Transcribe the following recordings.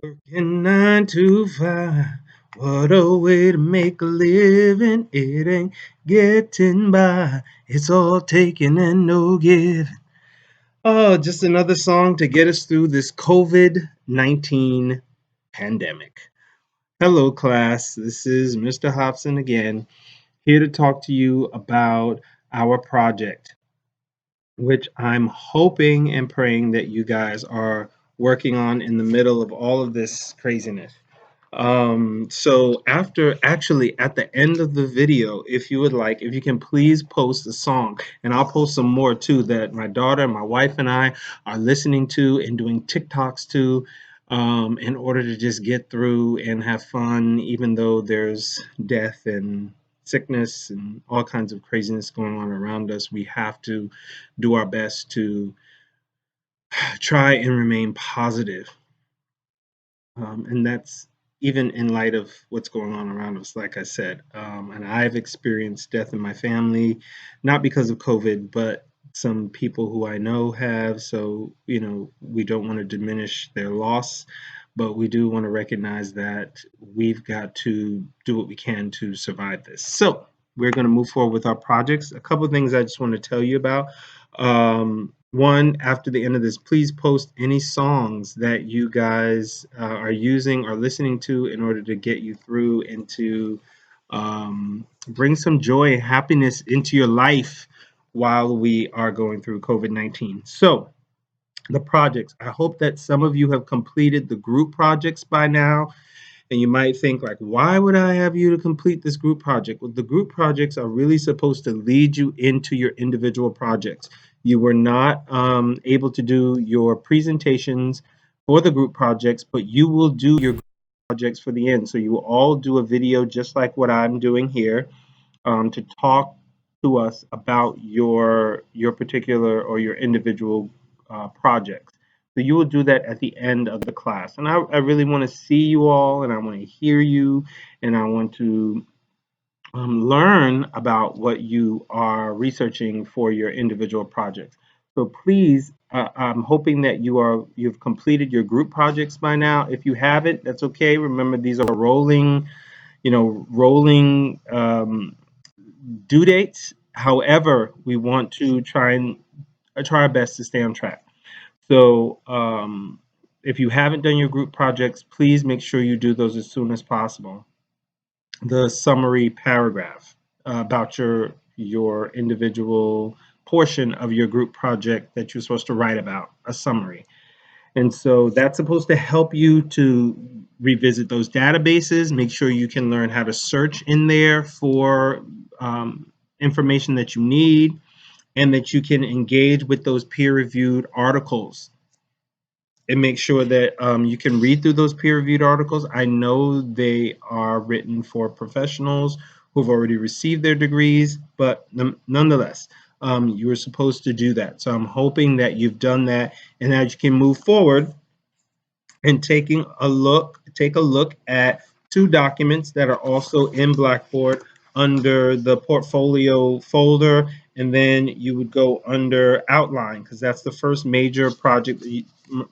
Working 9 to 5. What a way to make a living. It ain't getting by. It's all taking and no giving. Oh, just another song to get us through this COVID-19 pandemic. Hello, class. This is Mr. Hobson again, here to talk to you about our project, which I'm hoping and praying that you guys are working on in the middle of all of this craziness. So after actually at the end of the video, if you would like, if you can please post a song, and I'll post some more too that my daughter, my wife, and I are listening to and doing TikToks to, in order to just get through and have fun, even though there's death and sickness and all kinds of craziness going on around us. We have to do our best to try and remain positive. And that's even in light of what's going on around us, like I said. And I've experienced death in my family, not because of COVID, but some people who I know have. So, we don't want to diminish their loss, but we do want to recognize that we've got to do what we can to survive this. So, we're going to move forward with our projects. A couple of things I just want to tell you about. One, after the end of this, please post any songs that you guys are using or listening to in order to get you through and to bring some joy and happiness into your life while we are going through COVID-19. So, the projects. I hope that some of you have completed the group projects by now. And you might think, like, why would I have you to complete this group project? Well, the group projects are really supposed to lead you into your individual projects. You were not able to do your presentations for the group projects, but you will do your group projects for the end. So you will all do a video just like what I'm doing here, to talk to us about your particular or your individual projects. So you will do that at the end of the class. And I really want to see you all, and I want to hear you, and I want to learn about what you are researching for your individual projects. So please, I'm hoping that you've completed your group projects by now. If you haven't, that's okay. Remember, these are rolling due dates. However, we want to try our best to stay on track. So, if you haven't done your group projects, please make sure you do those as soon as possible. The summary paragraph about your individual portion of your group project that you're supposed to write about, a summary. And so that's supposed to help you to revisit those databases, make sure you can learn how to search in there for information that you need, and that you can engage with those peer-reviewed articles and make sure that you can read through those peer-reviewed articles. I know they are written for professionals who've already received their degrees, but nonetheless, you are supposed to do that. So I'm hoping that you've done that and that you can move forward and take a look at two documents that are also in Blackboard under the portfolio folder, and then you would go under outline because that's the first major project,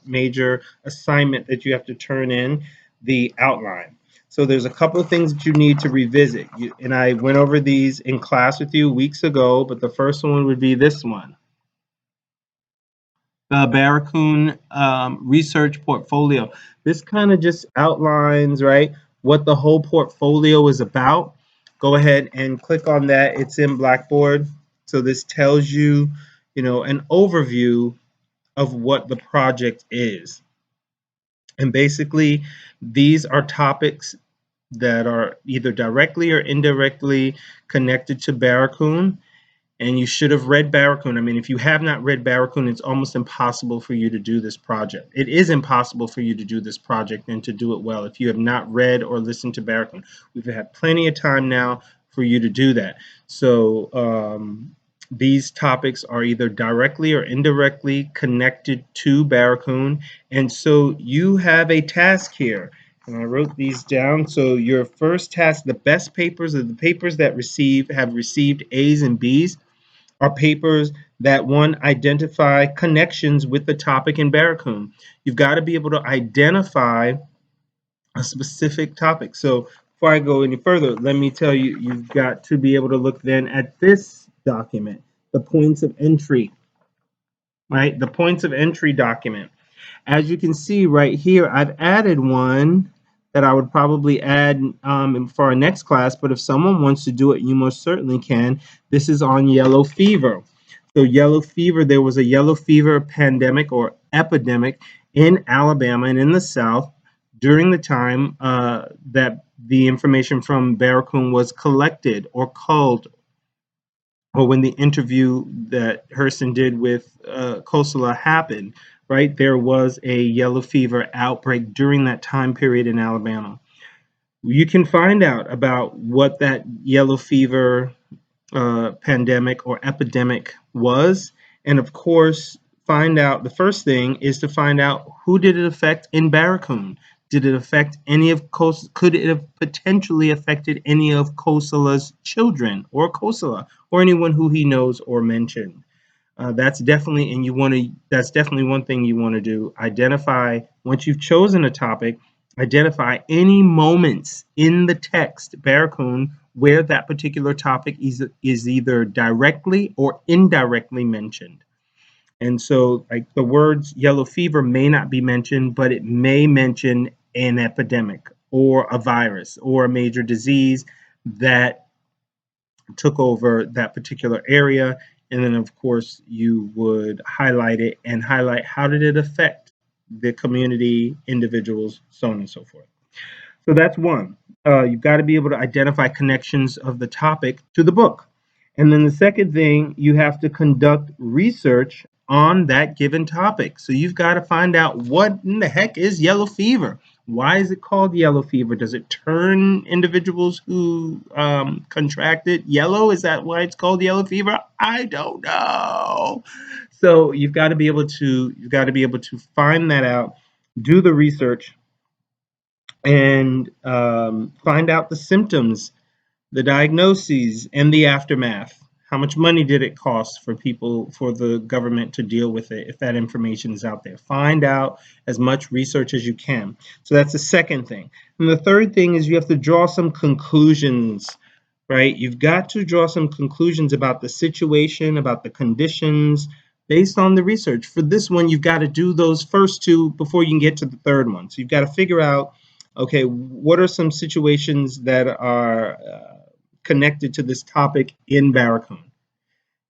major assignment that you have to turn in, the outline. So there's a couple of things that you need to revisit, and I went over these in class with you weeks ago, but the first one would be this one, the Barracoon research portfolio. This kind of just outlines, right, what the whole portfolio is about. Go ahead and click on that. It's in Blackboard. So this tells you, an overview of what the project is. And basically, these are topics that are either directly or indirectly connected to Barracoon, and you should have read Barracoon. I mean, if you have not read Barracoon, it's almost impossible for you to do this project. It is impossible for you to do this project and to do it well if you have not read or listened to Barracoon. We've had plenty of time now for you to do that. So these topics are either directly or indirectly connected to Barracoon. And so you have a task here. And I wrote these down. So your first task, the best papers are the papers that have received A's and B's, are papers that, one, identify connections with the topic in Barracoon. You've got to be able to identify a specific topic. So before I go any further, let me tell you, you've got to be able to look then at this document, the points of entry, right? The points of entry document. As you can see right here, I've added one that I would probably add for our next class, but if someone wants to do it, you most certainly can. This is on yellow fever. So yellow fever, there was a yellow fever pandemic or epidemic in Alabama and in the South during the time that the information from Barracoon was collected or culled, or when the interview that Hurston did with Kosala happened, right? There was a yellow fever outbreak during that time period in Alabama. You can find out about what that yellow fever pandemic or epidemic was. And of course, find out the first thing is to find out who did it affect in Barracoon. Did it affect any of could it have potentially affected any of Kosala's children or Kosala or anyone who he knows or mentioned? That's definitely, and you want to, that's definitely one thing you want to do. Identify, once you've chosen a topic, identify any moments in the text, Barracoon, where that particular topic is either directly or indirectly mentioned. And so, like the words yellow fever may not be mentioned, but it may mention an epidemic or a virus or a major disease that took over that particular area. And then, of course, you would highlight it and highlight how did it affect the community, individuals, so on and so forth. So that's one. You've got to be able to identify connections of the topic to the book. And then the second thing, you have to conduct research on that given topic. So you've got to find out what in the heck is yellow fever? Why is it called yellow fever? Does it turn individuals who contract it yellow? Is that why it's called yellow fever? I don't know. So you've got to be able to find that out, do the research, and find out the symptoms, the diagnoses, and the aftermath. How much money did it cost for people, for the government to deal with it if that information is out there? Find out as much research as you can. So that's the second thing. And the third thing is you have to draw some conclusions, right? You've got to draw some conclusions about the situation, about the conditions, based on the research. For this one, you've got to do those first two before you can get to the third one. So you've got to figure out, okay, what are some situations that are connected to this topic in Barracoon?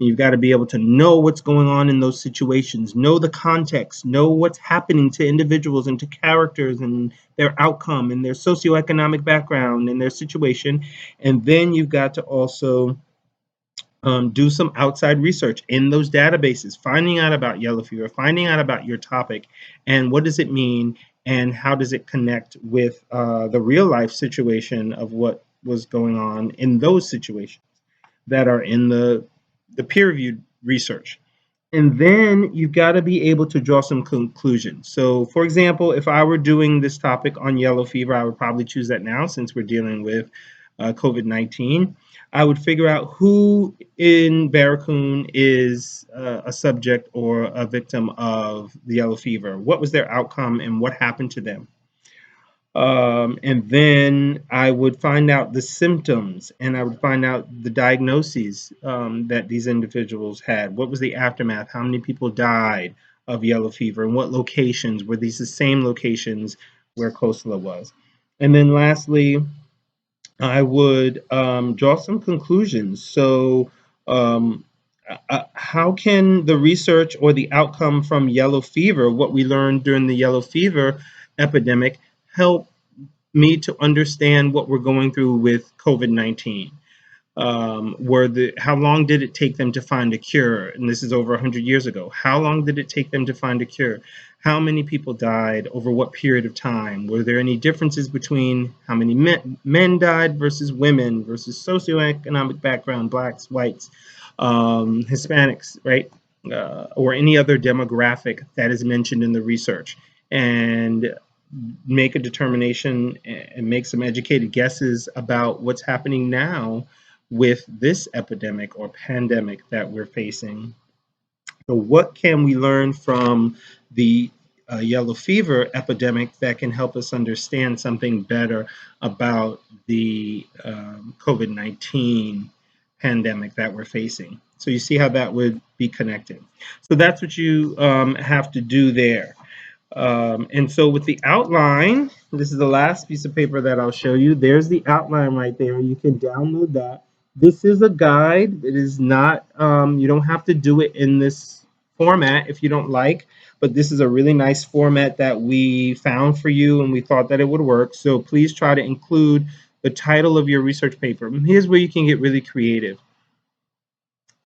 You've got to be able to know what's going on in those situations, know the context, know what's happening to individuals and to characters and their outcome and their socioeconomic background and their situation. And then you've got to also do some outside research in those databases, finding out about yellow fever, finding out about your topic, and what does it mean, and how does it connect with the real life situation of what was going on in those situations that are in the peer-reviewed research. And then you've got to be able to draw some conclusions. So, for example, if I were doing this topic on yellow fever, I would probably choose that now since we're dealing with COVID-19. I would figure out who in Barracoon is a subject or a victim of the yellow fever. What was their outcome and what happened to them? And then I would find out the symptoms and I would find out the diagnoses that these individuals had. What was the aftermath? How many people died of yellow fever and what locations? Were these the same locations where Kosala was? And then lastly, I would draw some conclusions. So, how can the research or the outcome from yellow fever, what we learned during the yellow fever epidemic, help me to understand what we're going through with COVID-19? How long did it take them to find a cure? And this is over 100 years ago. How long did it take them to find a cure? How many people died over what period of time? Were there any differences between how many men died versus women versus socioeconomic background, blacks, whites, Hispanics, right? Or any other demographic that is mentioned in the research? And make a determination and make some educated guesses about what's happening now with this epidemic or pandemic that we're facing. So what can we learn from the yellow fever epidemic that can help us understand something better about the COVID-19 pandemic that we're facing. So you see how that would be connected. So that's what you have to do there. And so with the outline, this is the last piece of paper that I'll show you. There's the outline right there. You can download that. This is a guide. It is not, you don't have to do it in this format if you don't like, but this is a really nice format that we found for you and we thought that it would work. So please try to include the title of your research paper. Here's where you can get really creative.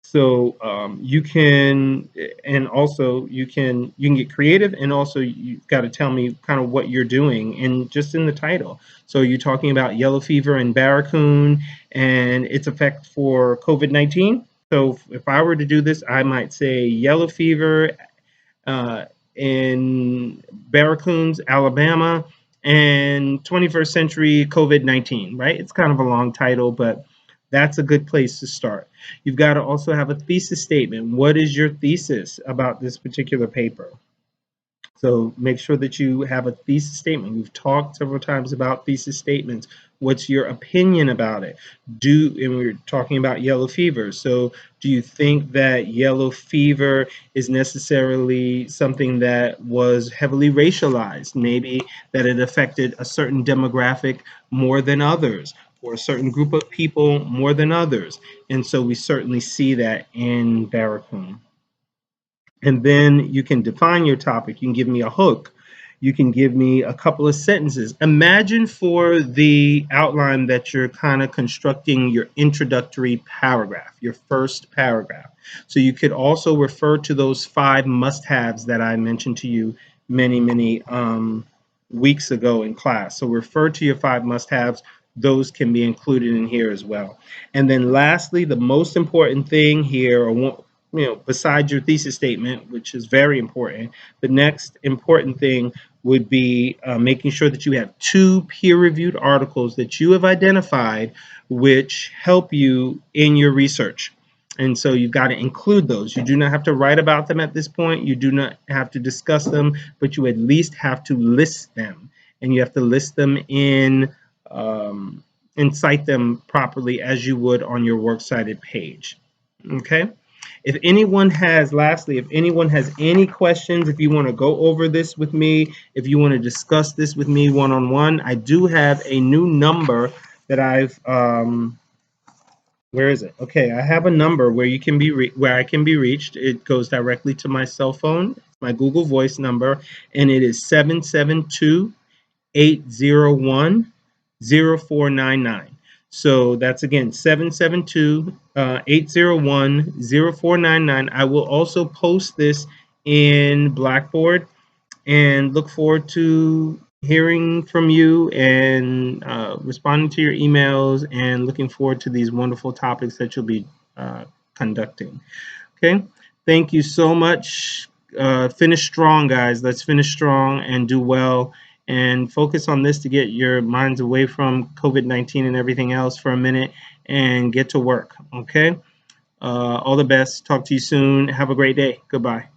So you can, and also you can get creative, and also you've got to tell me kind of what you're doing, and just in the title. So you're talking about yellow fever in Barracoon and its effect for COVID-19. So if I were to do this, I might say yellow fever uh, in Barracoons, Alabama, and 21st century COVID-19, right? It's kind of a long title, but that's a good place to start. You've got to also have a thesis statement. What is your thesis about this particular paper? So make sure that you have a thesis statement. We've talked several times about thesis statements. What's your opinion about it? And we're talking about yellow fever. So do you think that yellow fever is necessarily something that was heavily racialized? Maybe that it affected a certain demographic more than others, or a certain group of people more than others. And so we certainly see that in Barracoon. And then you can define your topic. You can give me a hook. You can give me a couple of sentences. Imagine for the outline that you're kind of constructing your introductory paragraph, your first paragraph. So you could also refer to those 5 must-haves that I mentioned to you many weeks ago in class. So refer to your 5 must-haves. Those can be included in here as well. And then lastly, the most important thing here, or besides your thesis statement, which is very important, the next important thing would be making sure that you have 2 peer-reviewed articles that you have identified which help you in your research. And so you've got to include those. You do not have to write about them at this point. You do not have to discuss them, but you at least have to list them. And you have to list them and cite them properly as you would on your works cited page. Okay? Lastly, if anyone has any questions, if you want to go over this with me, if you want to discuss this with me one-on-one, I do have a new number that where is it? Okay, I have a number where you can be where I can be reached. It goes directly to my cell phone, my Google Voice number, and it is 772-801-0499. So that's again 772-801-0499. I will also post this in Blackboard, and look forward to hearing from you and responding to your emails, and looking forward to these wonderful topics that you'll be conducting. Okay, thank you so much. Finish strong, guys. Let's finish strong and do well, and focus on this to get your minds away from COVID-19 and everything else for a minute, and get to work. Okay, all the best. Talk to you soon. Have a great day. Goodbye.